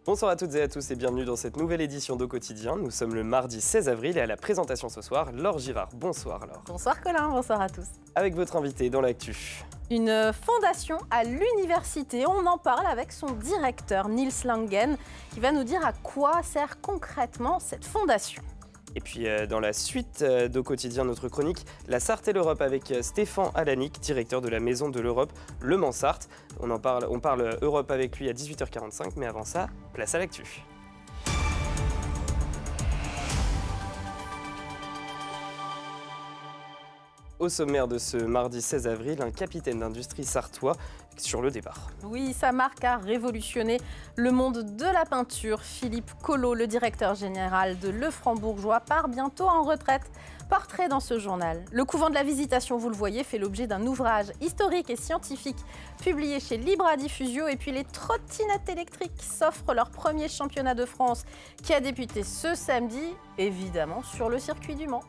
Bonsoir à toutes et à tous et bienvenue dans cette nouvelle édition d'Au Quotidien. Nous sommes le mardi 16 avril et à la présentation ce soir, Laure Girard. Bonsoir Laure. Bonsoir Colin, bonsoir à tous. Avec votre invité dans l'actu. Une fondation à l'université, on en parle avec son directeur Niels Langen qui va nous dire à quoi sert concrètement cette fondation. Et puis dans la suite d'Au Quotidien, notre chronique, la Sarthe et l'Europe avec Stéphane Alanic, directeur de la Maison de l'Europe Le Mans-Sarthe. On parle Europe avec lui à 18h45, mais avant ça, place à l'actu. Au sommaire de ce mardi 16 avril, un capitaine d'industrie sartois sur le départ. Oui, sa marque a révolutionné le monde de la peinture. Philippe Collot, le directeur général de Lefranc-Bourgeois, part bientôt en retraite. Portrait dans ce journal. Le couvent de la Visitation, vous le voyez, fait l'objet d'un ouvrage historique et scientifique publié chez Libra Diffusio. Et puis les trottinettes électriques s'offrent leur premier championnat de France qui a débuté ce samedi, évidemment, sur le circuit du Mans.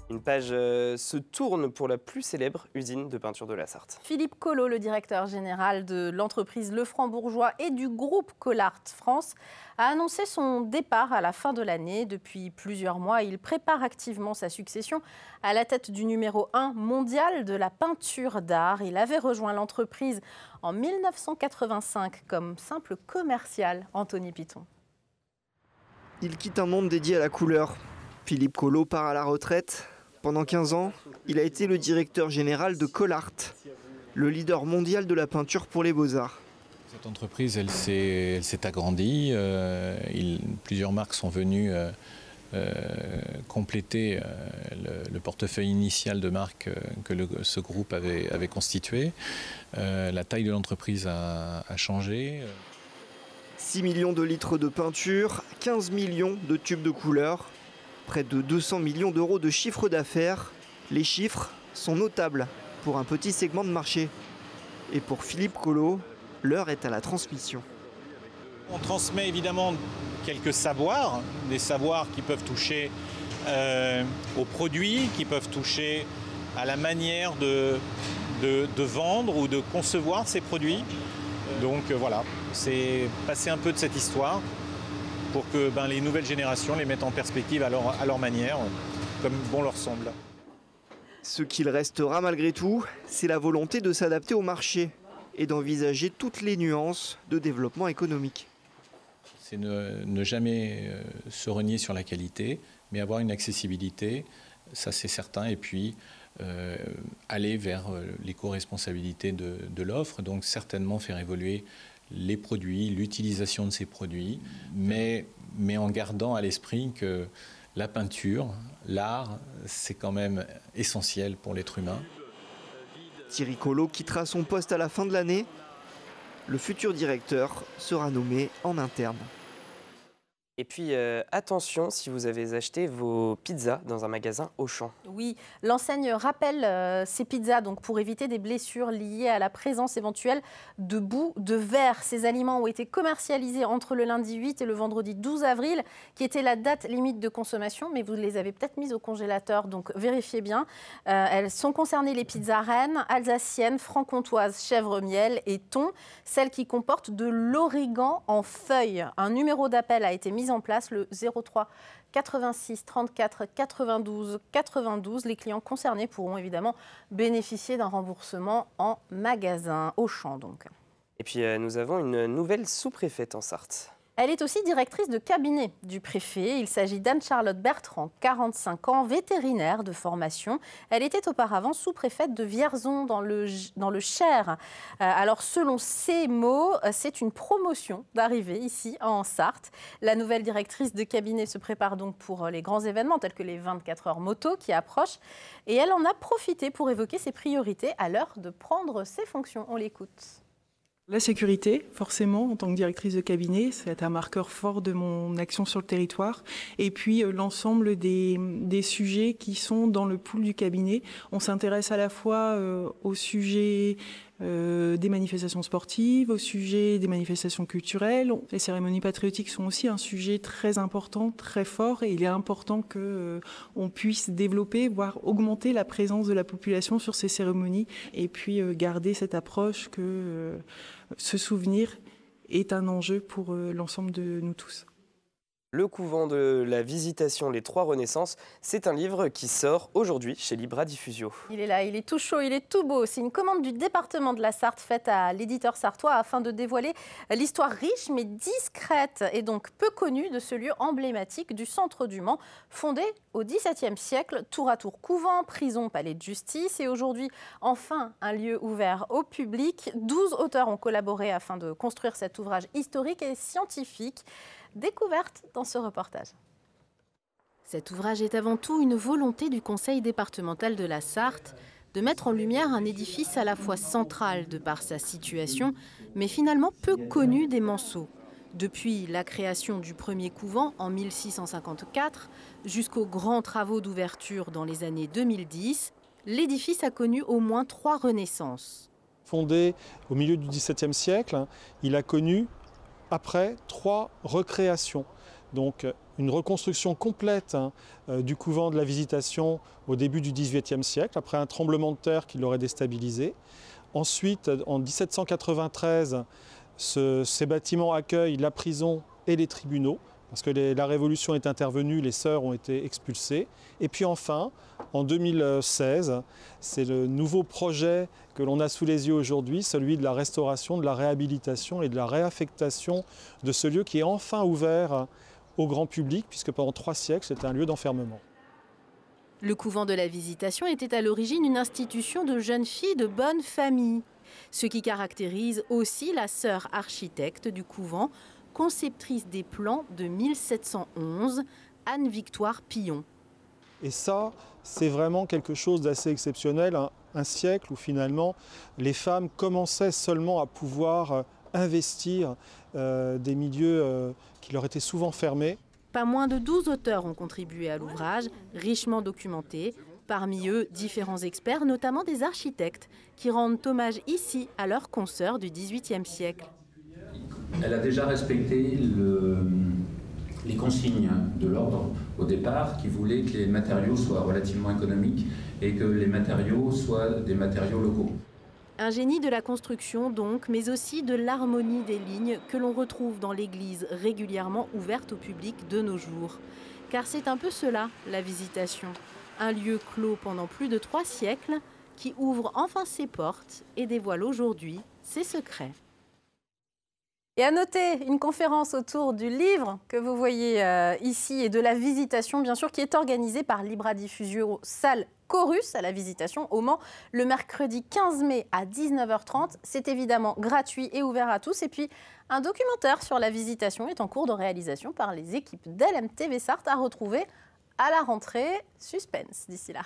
Une page se tourne pour la plus célèbre usine de peinture de la Sarthe. Philippe Collot, le directeur général de l'entreprise Lefranc-Bourgeois et du groupe Collart France, a annoncé son départ à la fin de l'année. Depuis plusieurs mois, il prépare activement sa succession à la tête du numéro 1 mondial de la peinture d'art. Il avait rejoint l'entreprise en 1985 comme simple commercial. Anthony Piton. Il quitte un monde dédié à la couleur. Philippe Collot part à la retraite. Pendant 15 ans, il a été le directeur général de Collart, le leader mondial de la peinture pour les beaux-arts. Cette entreprise, elle s'est agrandie. Plusieurs marques sont venues compléter le portefeuille initial de marques que ce groupe avait constitué. La taille de l'entreprise a changé. 6 millions de litres de peinture, 15 millions de tubes de couleur. Près de 200 millions d'euros de chiffre d'affaires. Les chiffres sont notables pour un petit segment de marché. Et pour Philippe Collot, l'heure est à la transmission. On transmet évidemment quelques savoirs, des savoirs qui peuvent toucher aux produits, qui peuvent toucher à la manière de vendre ou de concevoir ces produits. Donc voilà, c'est passer un peu de cette histoire pour que les nouvelles générations les mettent en perspective à leur manière, comme bon leur semble. Ce qu'il restera malgré tout, c'est la volonté de s'adapter au marché et d'envisager toutes les nuances de développement économique. C'est ne jamais se renier sur la qualité, mais avoir une accessibilité, ça c'est certain, et puis aller vers l'éco-responsabilité de l'offre, donc certainement faire évoluer les produits, l'utilisation de ces produits, mais en gardant à l'esprit que la peinture, l'art, c'est quand même essentiel pour l'être humain. Thierry Collot quittera son poste à la fin de l'année. Le futur directeur sera nommé en interne. Et puis attention si vous avez acheté vos pizzas dans un magasin Auchan. Oui, l'enseigne rappelle ces pizzas donc pour éviter des blessures liées à la présence éventuelle de boue de verre. Ces aliments ont été commercialisés entre le lundi 8 et le vendredi 12 avril, qui était la date limite de consommation, mais vous les avez peut-être mises au congélateur, donc vérifiez bien. Elles sont concernées les pizzas rennes, alsaciennes, franc-comtoises, chèvre-miel et thon, celles qui comportent de l'origan en feuilles. Un numéro d'appel a été mis en place, le 03 86 34 92 92. Les clients concernés pourront évidemment bénéficier d'un remboursement en magasin, Auchan donc. Et puis nous avons une nouvelle sous-préfète en Sarthe. Elle est aussi directrice de cabinet du préfet. Il s'agit d'Anne-Charlotte Bertrand, 45 ans, vétérinaire de formation. Elle était auparavant sous-préfète de Vierzon dans le Cher. Alors selon ses mots, c'est une promotion d'arriver ici en Sarthe. La nouvelle directrice de cabinet se prépare donc pour les grands événements tels que les 24 heures moto qui approchent. Et elle en a profité pour évoquer ses priorités à l'heure de prendre ses fonctions. On l'écoute. La sécurité, forcément, en tant que directrice de cabinet, c'est un marqueur fort de mon action sur le territoire. Et puis l'ensemble des sujets qui sont dans le pool du cabinet. On s'intéresse à la fois au sujet des manifestations sportives, au sujet des manifestations culturelles. Les cérémonies patriotiques sont aussi un sujet très important, très fort, et il est important qu'on puisse développer, voire augmenter la présence de la population sur ces cérémonies, et puis garder cette approche que se souvenir est un enjeu pour l'ensemble de nous tous. Le couvent de la Visitation, les trois Renaissances, c'est un livre qui sort aujourd'hui chez Libra Diffusio. Il est là, il est tout chaud, il est tout beau. C'est une commande du département de la Sarthe faite à l'éditeur sartois afin de dévoiler l'histoire riche mais discrète et donc peu connue de ce lieu emblématique du centre du Mans, fondé au XVIIe siècle, tour à tour couvent, prison, palais de justice et aujourd'hui enfin un lieu ouvert au public. 12 auteurs ont collaboré afin de construire cet ouvrage historique et scientifique. Découverte dans ce reportage. Cet ouvrage est avant tout une volonté du conseil départemental de la Sarthe de mettre en lumière un édifice à la fois central de par sa situation, mais finalement peu connu des Manceaux. Depuis la création du premier couvent en 1654 jusqu'aux grands travaux d'ouverture dans les années 2010, l'édifice a connu au moins 3 renaissances. Fondé au milieu du XVIIe siècle, il a connu après 3 recréations. Donc une reconstruction complète du couvent de la Visitation au début du XVIIIe siècle, après un tremblement de terre qui l'aurait déstabilisé. Ensuite, en 1793, ces bâtiments accueillent la prison et les tribunaux, parce que la Révolution est intervenue, les sœurs ont été expulsées. Et puis enfin, en 2016, c'est le nouveau projet que l'on a sous les yeux aujourd'hui, celui de la restauration, de la réhabilitation et de la réaffectation de ce lieu qui est enfin ouvert au grand public, puisque pendant 3 siècles, c'était un lieu d'enfermement. Le couvent de la Visitation était à l'origine une institution de jeunes filles de bonne famille, ce qui caractérise aussi la sœur architecte du couvent, conceptrice des plans de 1711, Anne-Victoire Pillon. Et ça, c'est vraiment quelque chose d'assez exceptionnel, un siècle où finalement les femmes commençaient seulement à pouvoir investir des milieux qui leur étaient souvent fermés. Pas moins de 12 auteurs ont contribué à l'ouvrage, richement documenté. Parmi eux, différents experts, notamment des architectes, qui rendent hommage ici à leurs consoeurs du XVIIIe siècle. Elle a déjà respecté les consignes de l'ordre au départ, qui voulaient que les matériaux soient relativement économiques et que les matériaux soient des matériaux locaux. Un génie de la construction donc, mais aussi de l'harmonie des lignes que l'on retrouve dans l'église régulièrement ouverte au public de nos jours. Car c'est un peu cela, la Visitation. Un lieu clos pendant plus de 3 siècles qui ouvre enfin ses portes et dévoile aujourd'hui ses secrets. Et à noter une conférence autour du livre que vous voyez ici et de la Visitation, bien sûr, qui est organisée par Libra Diffusio, salle Chorus à la Visitation au Mans, le mercredi 15 mai à 19h30. C'est évidemment gratuit et ouvert à tous. Et puis, un documentaire sur la Visitation est en cours de réalisation par les équipes d'LMTV Sarthe à retrouver à la rentrée. Suspense d'ici là.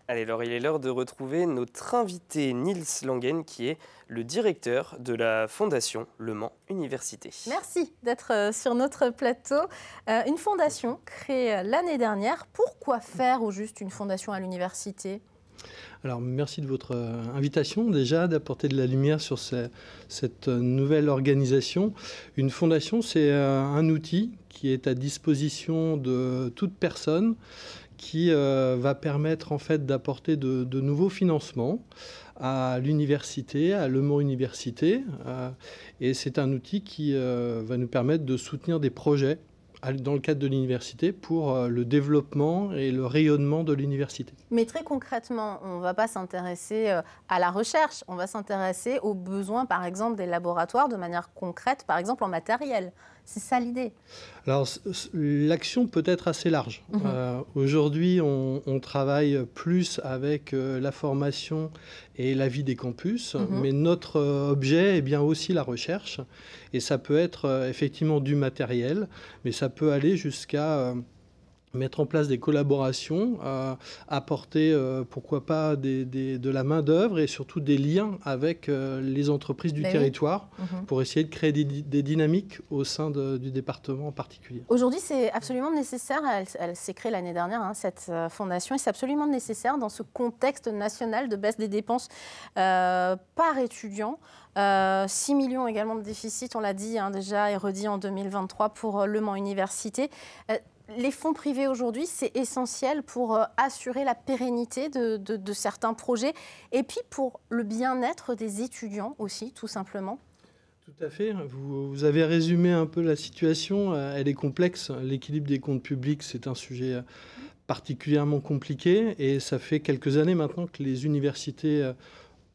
Allez, alors il est l'heure de retrouver notre invité Niels Langen, qui est le directeur de la Fondation Le Mans Université. Merci d'être sur notre plateau. Une fondation créée l'année dernière. Pourquoi faire au juste une fondation à l'université ? Alors, merci de votre invitation déjà, d'apporter de la lumière sur cette nouvelle organisation. Une fondation, c'est un outil qui est à disposition de toute personne qui va permettre en fait d'apporter de nouveaux financements à l'université, à Le Mans Université. Et c'est un outil qui va nous permettre de soutenir des projets dans le cadre de l'université pour le développement et le rayonnement de l'université. Mais très concrètement, on ne va pas s'intéresser à la recherche, on va s'intéresser aux besoins, par exemple, des laboratoires de manière concrète, par exemple en matériel. C'est ça l'idée. Alors, l'action peut être assez large. Aujourd'hui, on travaille plus avec la formation et la vie des campus, mais notre objet est bien aussi la recherche. Et ça peut être effectivement du matériel, mais ça peut aller jusqu'à mettre en place des collaborations, apporter, pourquoi pas, de la main-d'œuvre et surtout des liens avec les entreprises du territoire pour essayer de créer des dynamiques au sein du département en particulier. Aujourd'hui, c'est absolument nécessaire, elle s'est créée l'année dernière, cette fondation, et c'est absolument nécessaire dans ce contexte national de baisse des dépenses par étudiant. 6 millions également de déficit, on l'a dit déjà et redit en 2023 pour Le Mans Université. Les fonds privés aujourd'hui, c'est essentiel pour assurer la pérennité de certains projets et puis pour le bien-être des étudiants aussi, tout simplement. Tout à fait. Vous avez résumé un peu la situation. Elle est complexe. L'équilibre des comptes publics, c'est un sujet particulièrement compliqué. Et ça fait quelques années maintenant que les universités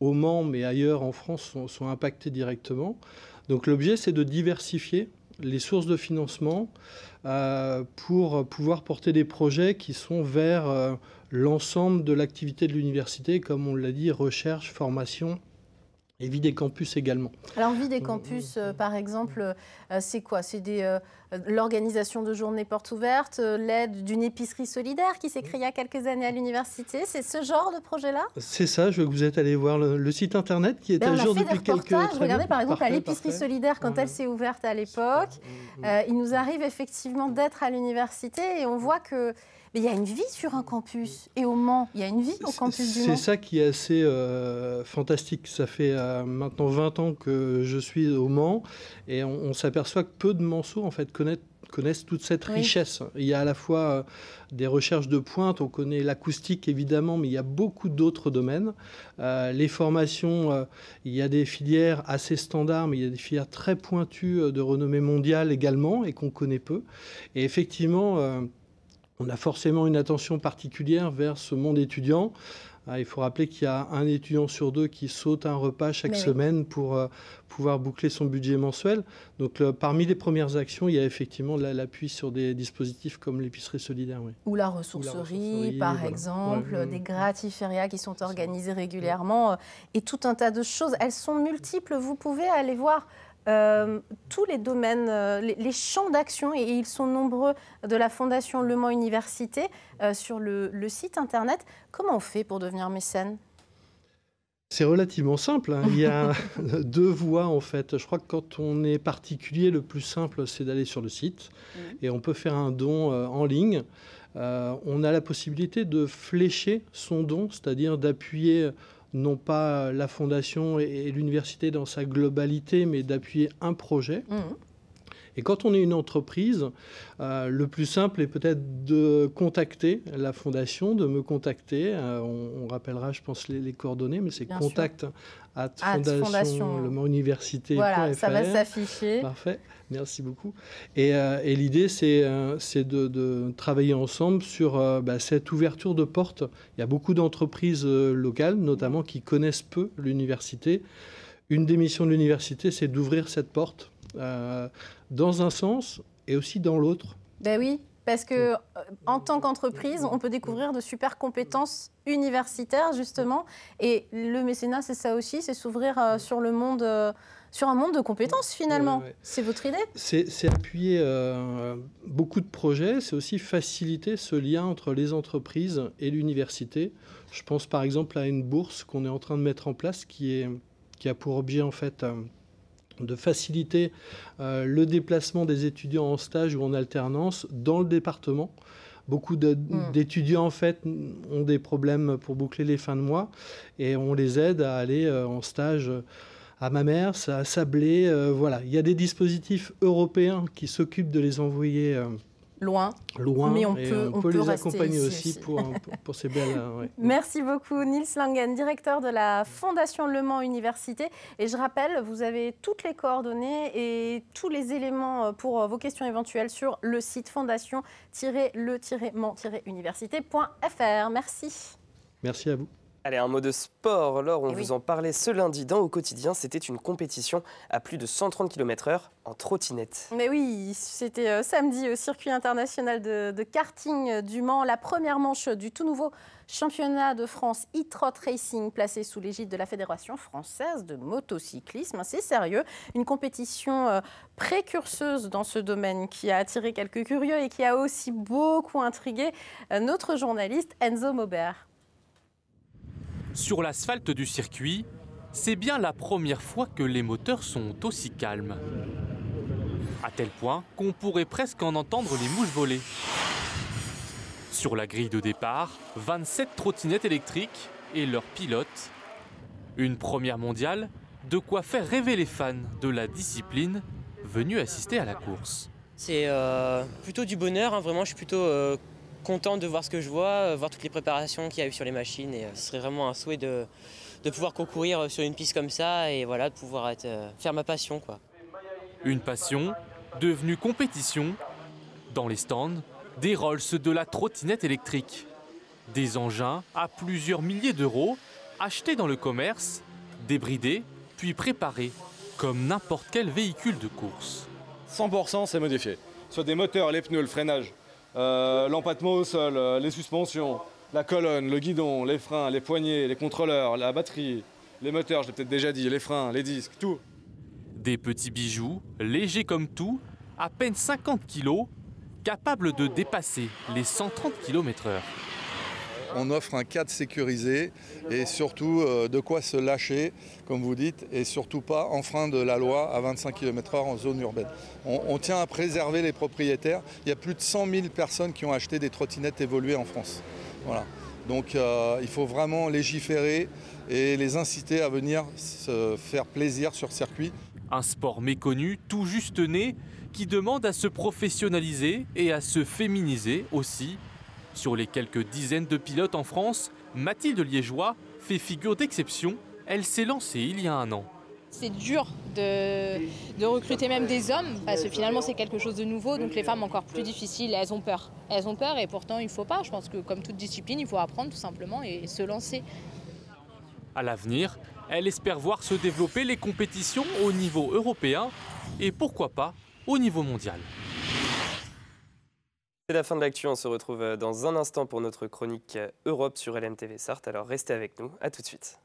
au Mans, mais ailleurs en France, sont impactées directement. Donc l'objet, c'est de diversifier les sources de financement pour pouvoir porter des projets qui sont vers l'ensemble de l'activité de l'université, comme on l'a dit, recherche, formation et vie des campus également. Alors, vie des campus, par exemple, c'est quoi? C'est l'organisation de journées portes ouvertes, l'aide d'une épicerie solidaire qui s'est créée il y a quelques années à l'université. C'est ce genre de projet-là? C'est ça, je veux que vous êtes allé voir le site internet qui est à jour depuis quelques années. Regardez par exemple à l'épicerie solidaire quand elle s'est ouverte à l'époque. Il nous arrive effectivement d'être à l'université et on voit que mais il y a une vie sur un campus. Et au Mans, il y a une vie au campus du Mans. C'est ça qui est assez fantastique. Ça fait maintenant 20 ans que je suis au Mans et on s'aperçoit que peu de Manceaux en fait, connaissent toute cette richesse. Il y a à la fois des recherches de pointe, on connaît l'acoustique évidemment, mais il y a beaucoup d'autres domaines. Les formations, il y a des filières assez standards, mais il y a des filières très pointues de renommée mondiale également et qu'on connaît peu. Et effectivement, on a forcément une attention particulière vers ce monde étudiant. Il faut rappeler qu'il y a un étudiant sur 2 qui saute un repas chaque semaine pour pouvoir boucler son budget mensuel. Donc parmi les premières actions, il y a effectivement l'appui sur des dispositifs comme l'épicerie solidaire. Oui. Ou la ressourcerie, par exemple, des gratiférias qui sont organisés régulièrement et tout un tas de choses. Elles sont multiples, vous pouvez aller voir tous les domaines, les champs d'action, et ils sont nombreux, de la Fondation Le Mans Université sur le site internet. Comment on fait pour devenir mécène? C'est relativement simple. Il y a 2 voies en fait. Je crois que quand on est particulier, le plus simple, c'est d'aller sur le site et on peut faire un don en ligne. On a la possibilité de flécher son don, c'est-à-dire d'appuyer non pas la fondation et l'université dans sa globalité, mais d'appuyer un projet. Et quand on est une entreprise, le plus simple est peut-être de contacter la fondation, de me contacter. On rappellera, je pense, les coordonnées, mais c'est contact@fondation-le-mans-université.fr. Voilà, ça va s'afficher. Parfait, merci beaucoup. Et l'idée, c'est de travailler ensemble sur cette ouverture de portes. Il y a beaucoup d'entreprises locales, notamment, qui connaissent peu l'université. Une des missions de l'université, c'est d'ouvrir cette porte dans un sens et aussi dans l'autre. Ben oui, parce que en tant qu'entreprise, on peut découvrir de super compétences universitaires justement. Et le mécénat, c'est ça aussi, c'est s'ouvrir sur le monde, sur un monde de compétences finalement. C'est votre idée? C'est appuyer beaucoup de projets. C'est aussi faciliter ce lien entre les entreprises et l'université. Je pense par exemple à une bourse qu'on est en train de mettre en place qui a pour objet en fait de faciliter le déplacement des étudiants en stage ou en alternance dans le département. Beaucoup d'étudiants en fait ont des problèmes pour boucler les fins de mois et on les aide à aller en stage à Mamers, à Sablé. Voilà, il y a des dispositifs européens qui s'occupent de les envoyer loin, mais on peut les accompagner aussi pour ces belles... Merci beaucoup Niels Langen, directeur de la Fondation Le Mans Université. Et je rappelle, vous avez toutes les coordonnées et tous les éléments pour vos questions éventuelles sur le site fondation-le-mans-université.fr. Merci. Merci à vous. Allez, un mot de sport. Laure, on vous en parlait ce lundi dans Au Quotidien. C'était une compétition à plus de 130 km/h en trottinette. Mais oui, c'était samedi au circuit international de karting du Mans. La première manche du tout nouveau championnat de France e-trot racing placé sous l'égide de la Fédération française de motocyclisme. C'est sérieux. Une compétition précurseuse dans ce domaine qui a attiré quelques curieux et qui a aussi beaucoup intrigué notre journaliste Enzo Maubert. Sur l'asphalte du circuit, c'est bien la première fois que les moteurs sont aussi calmes. À tel point qu'on pourrait presque en entendre les mouches voler. Sur la grille de départ, 27 trottinettes électriques et leurs pilotes. Une première mondiale, de quoi faire rêver les fans de la discipline venus assister à la course. C'est plutôt du bonheur, hein, vraiment je suis plutôt content de voir ce que je vois, voir toutes les préparations qu'il y a eu sur les machines, et ce serait vraiment un souhait de de pouvoir concourir sur une piste comme ça et voilà, de pouvoir faire ma passion, quoi. Une passion devenue compétition. Dans les stands, des Rolls, de la trottinette électrique. Des engins à plusieurs milliers d'euros, achetés dans le commerce, débridés, puis préparés, comme n'importe quel véhicule de course. 100% c'est modifié. Soit des moteurs, les pneus, le freinage, l'empattement au sol, les suspensions, la colonne, le guidon, les freins, les poignées, les contrôleurs, la batterie, les moteurs, je l'ai peut-être déjà dit, les freins, les disques, tout. Des petits bijoux, légers comme tout, à peine 50 kg, capables de dépasser les 130 km/h. On offre un cadre sécurisé et surtout de quoi se lâcher, comme vous dites, et surtout pas enfreindre la loi à 25 km/h en zone urbaine. On tient à préserver les propriétaires. Il y a plus de 100 000 personnes qui ont acheté des trottinettes évoluées en France. Voilà. Donc il faut vraiment légiférer et les inciter à venir se faire plaisir sur circuit. Un sport méconnu, tout juste né, qui demande à se professionnaliser et à se féminiser aussi. Sur les quelques dizaines de pilotes en France, Mathilde Liégeois fait figure d'exception. Elle s'est lancée il y a 1 an. C'est dur de recruter même des hommes, parce que finalement c'est quelque chose de nouveau, donc les femmes encore plus difficiles, elles ont peur. Elles ont peur et pourtant il ne faut pas. Je pense que comme toute discipline, il faut apprendre tout simplement et se lancer. À l'avenir, elle espère voir se développer les compétitions au niveau européen et pourquoi pas au niveau mondial. C'est la fin de l'actu, on se retrouve dans un instant pour notre chronique Europe sur LMTV Sarthe, alors restez avec nous, à tout de suite.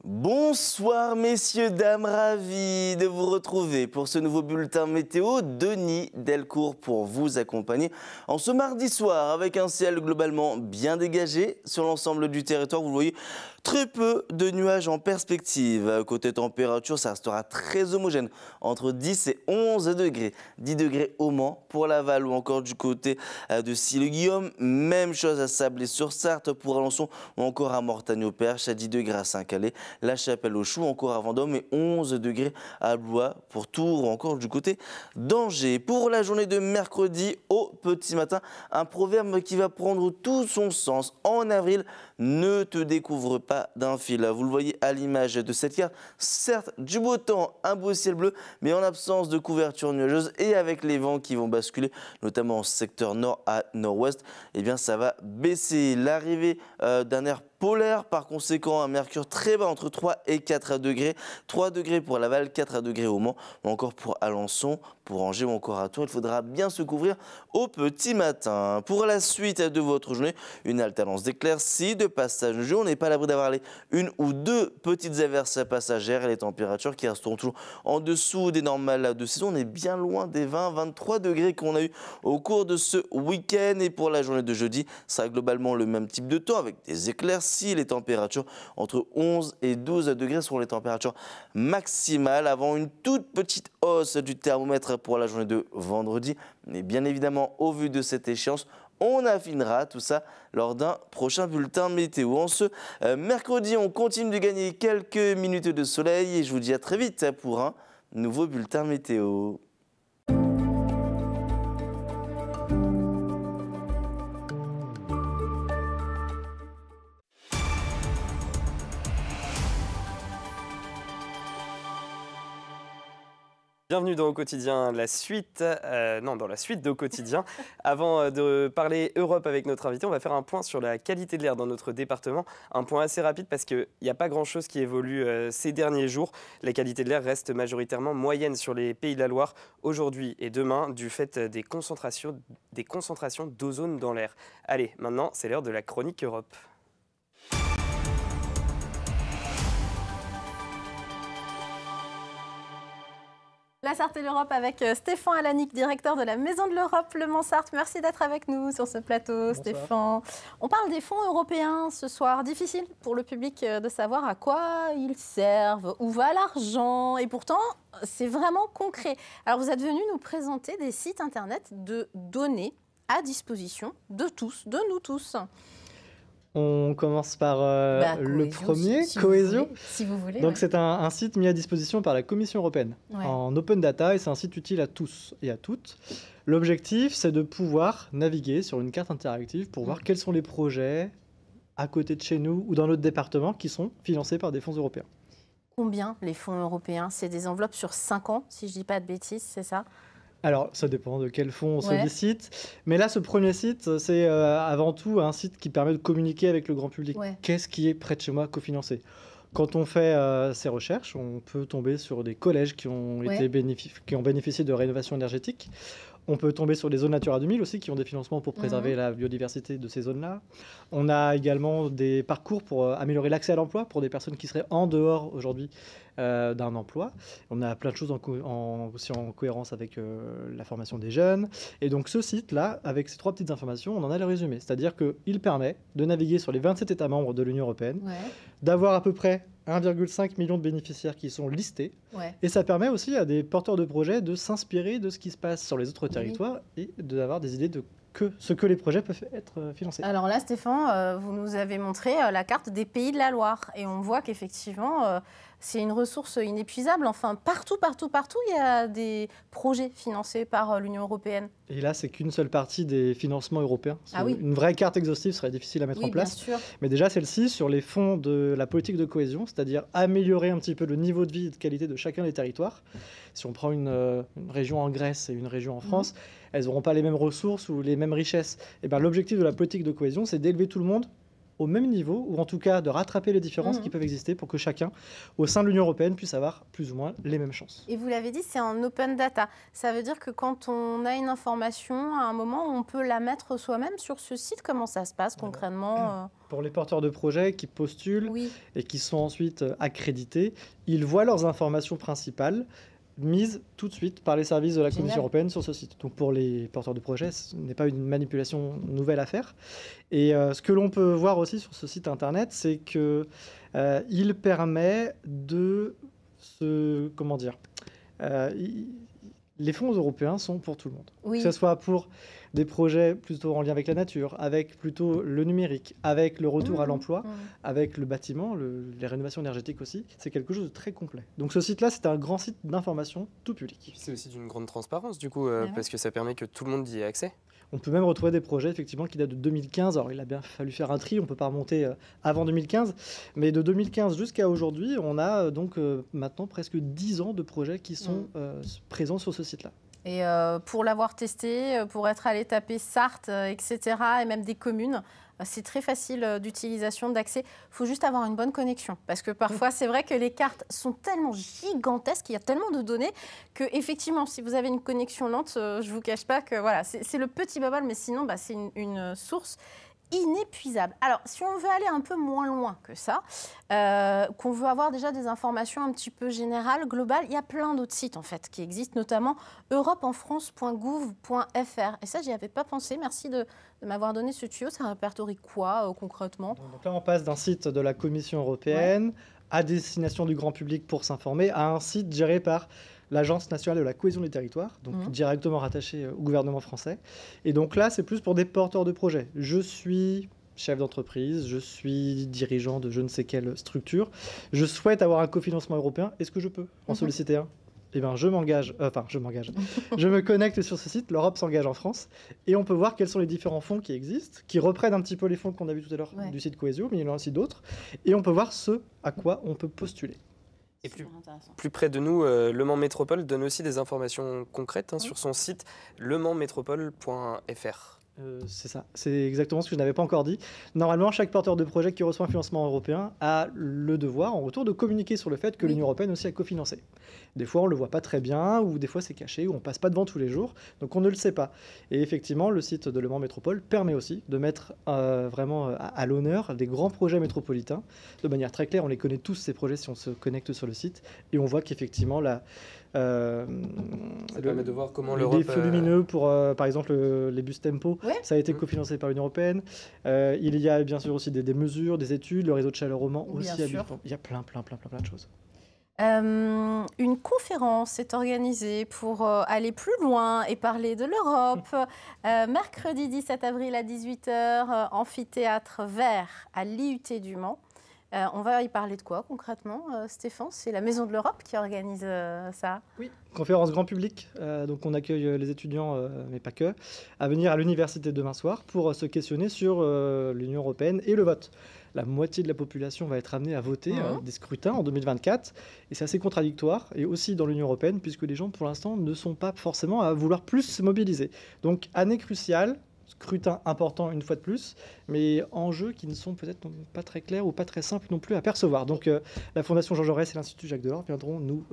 Bonsoir messieurs, dames, ravi de vous retrouver pour ce nouveau bulletin météo. Denis Delcourt pour vous accompagner en ce mardi soir avec un ciel globalement bien dégagé sur l'ensemble du territoire. Vous le voyez, très peu de nuages en perspective. Côté température, ça restera très homogène entre 10 et 11 degrés. 10 degrés au Mans pour Laval ou encore du côté de Sille-Guillaume. Même chose à Sablé-sur-Sarthe pour Alençon ou encore à Mortagne-au-Perche, à 10 degrés à Saint-Calais, La Chapelle au Choux, encore à Vendôme et 11 degrés à Blois pour Tours ou encore du côté d'Angers. Pour la journée de mercredi au petit matin, un proverbe qui va prendre tout son sens. En avril, ne te découvre pas d'un fil. Vous le voyez à l'image de cette carte. Certes, du beau temps, un beau ciel bleu, mais en absence de couverture nuageuse et avec les vents qui vont basculer, notamment en secteur nord à nord-ouest, eh bien ça va baisser. L'arrivée d'un air polaire, par conséquent un mercure très bas entre 3 et 4 degrés. 3 degrés pour Laval, 4 degrés au Mans, ou encore pour Alençon, pour Angers ou encore à Tours. Il faudra bien se couvrir au petit matin. Pour la suite de votre journée, une alternance d'éclaircies, de passages de jour. On n'est pas à l'abri d'avoir les 1 ou 2 petites averses passagères et les températures qui resteront toujours en dessous des normales de saison. On est bien loin des 20-23 degrés qu'on a eu au cours de ce week-end. Et pour la journée de jeudi, ça sera globalement le même type de temps avec des éclaircies. Les températures entre 11 et 12 degrés seront les températures maximales avant une toute petite hausse du thermomètre pour la journée de vendredi. Mais bien évidemment, au vu de cette échéance, on affinera tout ça lors d'un prochain bulletin météo. En ce mercredi, on continue de gagner quelques minutes de soleil et je vous dis à très vite pour un nouveau bulletin météo. Bienvenue dans Au Quotidien, dans la suite d'Au Quotidien. Avant de parler Europe avec notre invité, on va faire un point sur la qualité de l'air dans notre département. Un point assez rapide parce qu'il n'y a pas grand-chose qui évolue ces derniers jours. La qualité de l'air reste majoritairement moyenne sur les Pays de la Loire aujourd'hui et demain du fait des concentrations d'ozone dans l'air. Allez, maintenant c'est l'heure de la chronique Europe. La Sarthe et l'Europe avec Stéphane Alanick, directeur de la Maison de l'Europe, Le Mans-Sarthe. Merci d'être avec nous sur ce plateau, Stéphane. On parle des fonds européens ce soir. Difficile pour le public de savoir à quoi ils servent, où va l'argent. Et pourtant, c'est vraiment concret. Alors, vous êtes venu nous présenter des sites internet de données à disposition de tous, de nous tous. On commence par le premier, Cohésion. Si vous voulez. Donc c'est un site mis à disposition par la Commission européenne en open data et c'est un site utile à tous et à toutes. L'objectif, c'est de pouvoir naviguer sur une carte interactive pour voir quels sont les projets à côté de chez nous ou dans notre département qui sont financés par des fonds européens. Combien les fonds européens? C'est des enveloppes sur 5 ans, si je ne dis pas de bêtises, c'est ça? Alors, ça dépend de quel fonds on sollicite. Mais là, ce premier site, c'est avant tout un site qui permet de communiquer avec le grand public. Qu'est-ce qui est près de chez moi cofinancé? Quand on fait ces recherches, on peut tomber sur des collèges qui ont, qui ont bénéficié de rénovation énergétique. On peut tomber sur les zones Natura 2000 aussi, qui ont des financements pour préserver la biodiversité de ces zones-là. On a également des parcours pour améliorer l'accès à l'emploi pour des personnes qui seraient en dehors aujourd'hui d'un emploi. On a plein de choses aussi en cohérence avec la formation des jeunes. Et donc ce site-là, avec ces 3 petites informations, on en a le résumé. C'est-à-dire qu'il permet de naviguer sur les 27 États membres de l'Union européenne, d'avoir à peu près 1,5 million de bénéficiaires qui sont listés. Et ça permet aussi à des porteurs de projets de s'inspirer de ce qui se passe sur les autres territoires et d'avoir des idées de ce que les projets peuvent être financés. Alors là, Stéphane, vous nous avez montré la carte des pays de la Loire. Et on voit qu'effectivement, c'est une ressource inépuisable. Enfin, partout, il y a des projets financés par l'Union européenne. Et là, c'est qu'une seule partie des financements européens. Une vraie carte exhaustive serait difficile à mettre en place. Bien sûr. Mais déjà, celle-ci, sur les fonds de la politique de cohésion, c'est-à-dire améliorer un petit peu le niveau de vie et de qualité de chacun des territoires. Si on prend une région en Grèce et une région en France, elles n'auront pas les mêmes ressources ou les mêmes richesses. Et ben, l'objectif de la politique de cohésion, c'est d'élever tout le monde au même niveau, ou en tout cas de rattraper les différences qui peuvent exister pour que chacun, au sein de l'Union européenne, puisse avoir plus ou moins les mêmes chances. Et vous l'avez dit, c'est en open data. Ça veut dire que quand on a une information, à un moment, on peut la mettre soi-même sur ce site. Comment ça se passe concrètement Pour les porteurs de projets qui postulent et qui sont ensuite accrédités, ils voient leurs informations principales mises tout de suite par les services de la Commission européenne sur ce site. Donc pour les porteurs de projets, ce n'est pas une manipulation nouvelle à faire. Et ce que l'on peut voir aussi sur ce site internet, c'est qu'il permet de se... Comment dire les fonds européens sont pour tout le monde. Que ce soit pour des projets plutôt en lien avec la nature, avec plutôt le numérique, avec le retour à l'emploi, avec le bâtiment, les rénovations énergétiques aussi. C'est quelque chose de très complet. Donc ce site-là, c'est un grand site d'information tout public. C'est aussi d'une grande transparence du coup, parce que ça permet que tout le monde y ait accès. On peut même retrouver des projets effectivement qui datent de 2015. Alors il a bien fallu faire un tri, on ne peut pas remonter avant 2015. Mais de 2015 jusqu'à aujourd'hui, on a donc maintenant presque 10 ans de projets qui sont présents sur ce site-là. Et pour l'avoir testé, pour être allé taper Sarthe, etc., et même des communes, c'est très facile d'utilisation, d'accès. Il faut juste avoir une bonne connexion. Parce que parfois, c'est vrai que les cartes sont tellement gigantesques, il y a tellement de données, que effectivement, si vous avez une connexion lente, je ne vous cache pas que voilà, c'est le petit bubble, mais sinon, c'est une source inépuisable. Alors, si on veut aller un peu moins loin que ça, qu'on veut avoir déjà des informations un petit peu générales, globales, il y a plein d'autres sites en fait qui existent, notamment europeenfrance.gouv.fr. Et ça, j'y avais pas pensé. Merci de m'avoir donné ce tuyau. Ça répertorie quoi concrètement? Donc là, on passe d'un site de la Commission européenne à destination du grand public pour s'informer à un site géré par l'Agence nationale de la cohésion des territoires, donc directement rattachée au gouvernement français. Et donc là, c'est plus pour des porteurs de projets. Je suis chef d'entreprise, je suis dirigeant de je ne sais quelle structure, je souhaite avoir un cofinancement européen, est-ce que je peux en solliciter un? Eh bien, je m'engage, je me connecte sur ce site, l'Europe s'engage en France, et on peut voir quels sont les différents fonds qui existent, qui reprennent un petit peu les fonds qu'on a vus tout à l'heure du site Cohésio, mais il y en a aussi d'autres, et on peut voir ce à quoi on peut postuler. Et plus près de nous, Le Mans Métropole donne aussi des informations concrètes sur son site lemansmétropole.fr. C'est ça, c'est exactement ce que je n'avais pas encore dit. Normalement, chaque porteur de projet qui reçoit un financement européen a le devoir, en retour, de communiquer sur le fait que l'Union européenne aussi a cofinancé. Des fois, on ne le voit pas très bien, ou des fois, c'est caché, ou on ne passe pas devant tous les jours, donc on ne le sait pas. Et effectivement, le site de Le Mans Métropole permet aussi de mettre vraiment à l'honneur des grands projets métropolitains. De manière très claire, on les connaît tous, ces projets, si on se connecte sur le site, et on voit qu'effectivement, ça permet de voir comment les feux lumineux pour, par exemple, les bus Tempo, ça a été cofinancé par l'Union européenne. Il y a bien sûr aussi des mesures, des études, le réseau de chaleur au Mans aussi. Il y a plein de choses. Une conférence est organisée pour aller plus loin et parler de l'Europe. Mercredi 17 avril à 18h, amphithéâtre vert à l'IUT du Mans. On va y parler de quoi concrètement, Stéphane? C'est la Maison de l'Europe qui organise ça? Oui, conférence grand public. Donc on accueille les étudiants, mais pas que, à venir à l'université demain soir pour se questionner sur l'Union européenne et le vote. La moitié de la population va être amenée à voter des scrutins en 2024. Et c'est assez contradictoire, et aussi dans l'Union européenne, puisque les gens, pour l'instant, ne sont pas forcément à vouloir plus se mobiliser. Donc, année cruciale, scrutin important une fois de plus, mais enjeux qui ne sont peut-être pas très clairs ou pas très simples non plus à percevoir. Donc, la Fondation Jean Jaurès et l'Institut Jacques Delors viendront nous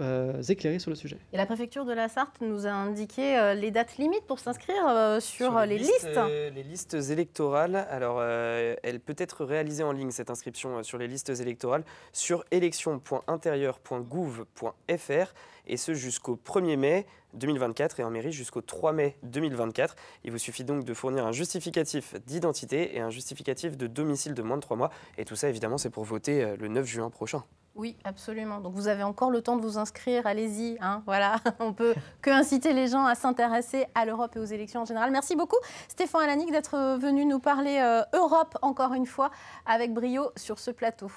écairer sur le sujet. Et la préfecture de la Sarthe nous a indiqué les dates limites pour s'inscrire sur les listes. Les listes électorales, alors elle peut être réalisée en ligne, cette inscription sur les listes électorales, sur élection.intérieur.gouv.fr, et ce jusqu'au 1er mai 2024 et en mairie jusqu'au 3 mai 2024. Il vous suffit donc de fournir un justificatif d'identité et un justificatif de domicile de moins de 3 mois. Et tout ça, évidemment, c'est pour voter le 9 juin prochain. Oui, absolument. Donc vous avez encore le temps de vous inscrire, allez-y. Hein, voilà, on peut que inciter les gens à s'intéresser à l'Europe et aux élections en général. Merci beaucoup Stéphane Alanick d'être venu nous parler Europe encore une fois avec brio sur ce plateau.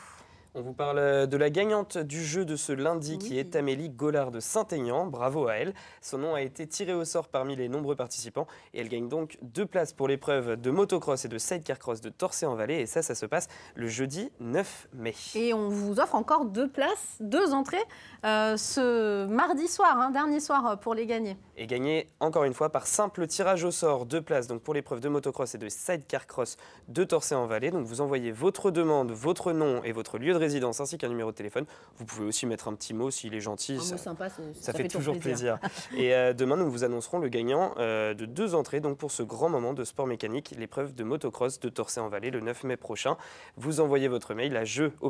On vous parle de la gagnante du jeu de ce lundi qui est Amélie Gollard de Saint-Aignan. Bravo à elle. Son nom a été tiré au sort parmi les nombreux participants et elle gagne donc 2 places pour l'épreuve de motocross et de sidecar cross de Torcé-en-Vallée. Et ça se passe le jeudi 9 mai. Et on vous offre encore 2 places, 2 entrées ce mardi soir, dernier soir pour les gagner. Et gagner encore une fois par simple tirage au sort 2 places donc pour l'épreuve de motocross et de sidecar cross de Torcé-en-Vallée. Donc vous envoyez votre demande, votre nom et votre lieu de résidence ainsi qu'un numéro de téléphone. Vous pouvez aussi mettre un petit mot s'il est gentil. Un mot sympa, ça fait toujours plaisir. Et demain, nous vous annoncerons le gagnant de 2 entrées donc pour ce grand moment de sport mécanique, l'épreuve de motocross de Torcé-en-Vallée le 9 mai prochain. Vous envoyez votre mail à jeu@lmtv.fr.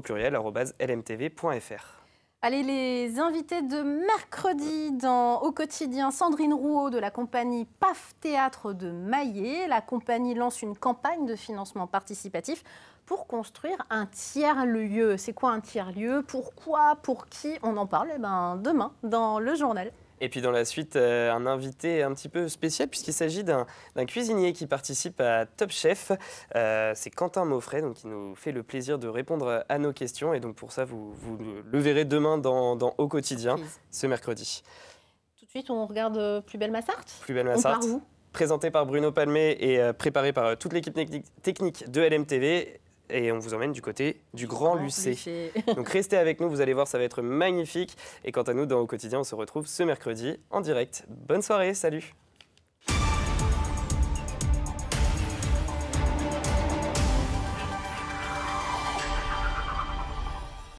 Allez, les invités de mercredi au quotidien, Sandrine Rouault de la compagnie PAF Théâtre de Maillé. La compagnie lance une campagne de financement participatif pour construire un tiers-lieu. C'est quoi un tiers-lieu? Pourquoi? Pour qui? On en parle demain dans le journal. Et puis dans la suite, un invité un petit peu spécial puisqu'il s'agit d'un cuisinier qui participe à Top Chef. C'est Quentin Maufray, donc qui nous fait le plaisir de répondre à nos questions. Et donc pour ça, vous le verrez demain dans Au Quotidien, ce mercredi. Tout de suite, on regarde Plus belle ma Sarthe. Plus belle ma Sarthe. On part où? Présenté par Bruno Palmé et préparé par toute l'équipe technique de LMTV. Et on vous emmène du côté du Grand Lucé. Donc restez avec nous, vous allez voir, ça va être magnifique. Et quant à nous, dans Au Quotidien, on se retrouve ce mercredi en direct. Bonne soirée, salut!